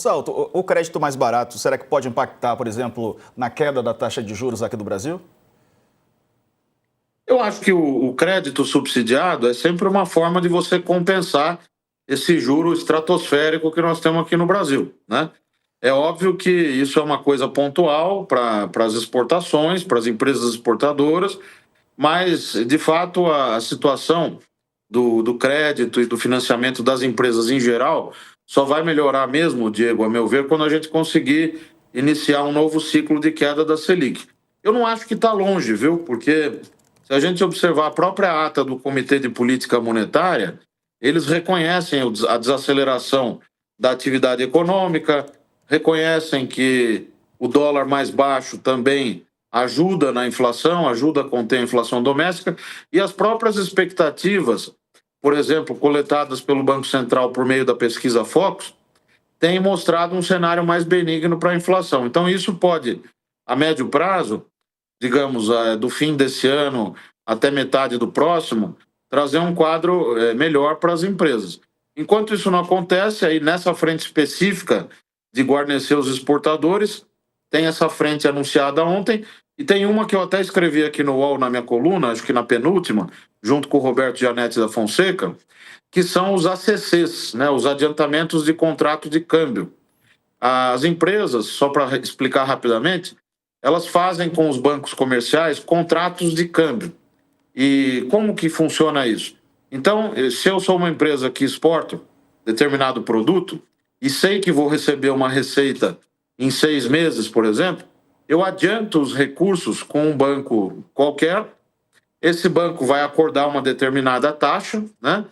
Salto, o crédito mais barato, será que pode impactar, por exemplo, na queda da taxa de juros aqui do Brasil? Eu acho que o crédito subsidiado é sempre uma forma de você compensar esse juro estratosférico que nós temos aqui no Brasil, né? É óbvio que isso é uma coisa pontual para as exportações, para as empresas exportadoras, mas, de fato, a situação do crédito e do financiamento das empresas em geral só vai melhorar mesmo, Diego, a meu ver, quando a gente conseguir iniciar um novo ciclo de queda da Selic. Eu não acho que está longe, viu? Porque se a gente observar a própria ata do Comitê de Política Monetária, eles reconhecem a desaceleração da atividade econômica, reconhecem que o dólar mais baixo também ajuda na inflação, ajuda a conter a inflação doméstica, e as próprias expectativas, por exemplo, coletadas pelo Banco Central por meio da pesquisa Focus, têm mostrado um cenário mais benigno para a inflação. Então, isso pode, a médio prazo, digamos, do fim desse ano até metade do próximo, trazer um quadro melhor para as empresas. Enquanto isso não acontece, aí nessa frente específica de guarnecer os exportadores, tem essa frente anunciada ontem, e tem uma que eu até escrevi aqui no UOL na minha coluna, acho que na penúltima, junto com o Roberto Gianetti da Fonseca, que são os ACCs, né, os adiantamentos de contrato de câmbio. As empresas, só para explicar rapidamente, elas fazem com os bancos comerciais contratos de câmbio. E como que funciona isso? Então, se eu sou uma empresa que exporta determinado produto e sei que vou receber uma receita em 6 meses, por exemplo, eu adianto os recursos com um banco qualquer, esse banco vai acordar uma determinada taxa, né,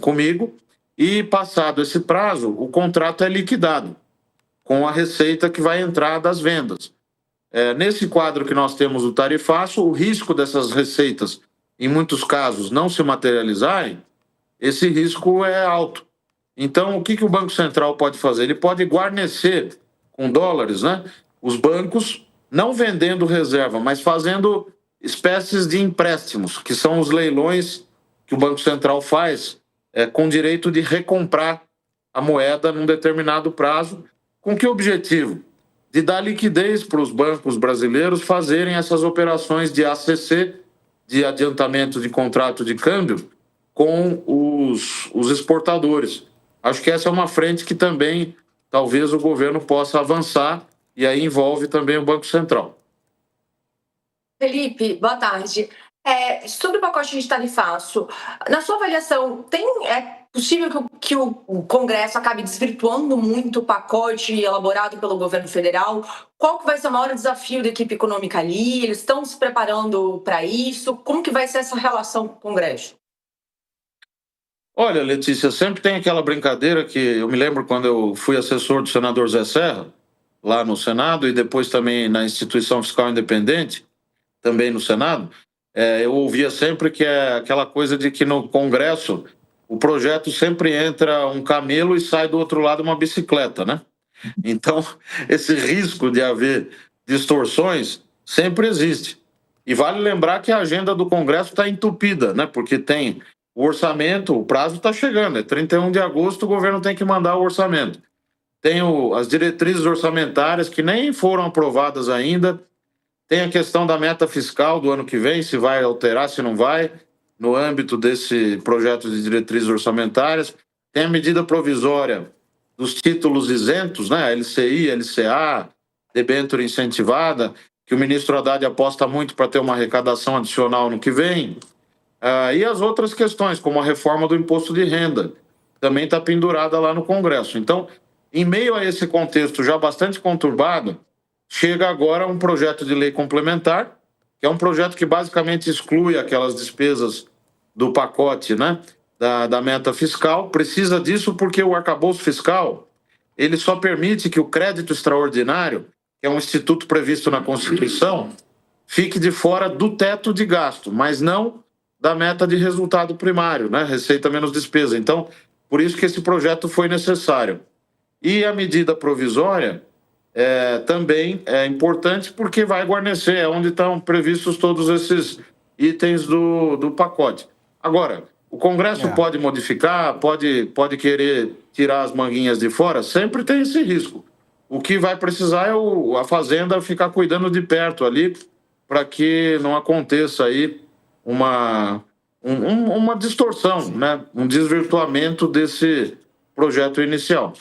comigo, e passado esse prazo, o contrato é liquidado com a receita que vai entrar das vendas. Nesse quadro que nós temos o tarifaço, o risco dessas receitas, em muitos casos, não se materializarem, esse risco é alto. Então, o que o Banco Central pode fazer? Ele pode guarnecer com dólares, né, os bancos, não vendendo reserva, mas fazendo espécies de empréstimos, que são os leilões que o Banco Central faz com direito de recomprar a moeda num determinado prazo. Com que objetivo? De dar liquidez para os bancos brasileiros fazerem essas operações de ACC, de adiantamento de contrato de câmbio, com os exportadores. Acho que essa é uma frente que também talvez o governo possa avançar, e aí envolve também o Banco Central. Felipe, boa tarde. Sobre o pacote de tarifaço, na sua avaliação, é possível que o Congresso acabe desvirtuando muito o pacote elaborado pelo governo federal? Qual que vai ser o maior desafio da equipe econômica ali? Eles estão se preparando para isso? Como que vai ser essa relação com o Congresso? Olha, Letícia, sempre tem aquela brincadeira que eu me lembro quando eu fui assessor do senador Zé Serra, lá no Senado, e depois também na Instituição Fiscal Independente, também no Senado. Eu ouvia sempre que é aquela coisa de que no Congresso o projeto sempre entra um camelo e sai do outro lado uma bicicleta, né? Então, esse risco de haver distorções sempre existe. E vale lembrar que a agenda do Congresso está entupida, né? Porque tem o orçamento, o prazo está chegando, é 31 de agosto, o governo tem que mandar o orçamento. Tem as diretrizes orçamentárias que nem foram aprovadas ainda. Tem a questão da meta fiscal do ano que vem, se vai alterar, se não vai, no âmbito desse projeto de diretrizes orçamentárias. Tem a medida provisória dos títulos isentos, né? LCI, LCA, debênture incentivada, que o ministro Haddad aposta muito para ter uma arrecadação adicional no que vem. E as outras questões, como a reforma do imposto de renda, também está pendurada lá no Congresso. Então, em meio a esse contexto já bastante conturbado, chega agora um projeto de lei complementar, que é um projeto que basicamente exclui aquelas despesas do pacote, né, da meta fiscal. Precisa disso porque o arcabouço fiscal ele só permite que o crédito extraordinário, que é um instituto previsto na Constituição, fique de fora do teto de gasto, mas não da meta de resultado primário, né, receita menos despesa. Então, por isso que esse projeto foi necessário. E a medida provisória também é importante porque vai guarnecer, é onde estão previstos todos esses itens do pacote. Agora, o Congresso pode modificar, pode querer tirar as manguinhas de fora, sempre tem esse risco. O que vai precisar é a Fazenda ficar cuidando de perto ali, para que não aconteça aí uma distorção, né? Um desvirtuamento desse projeto inicial.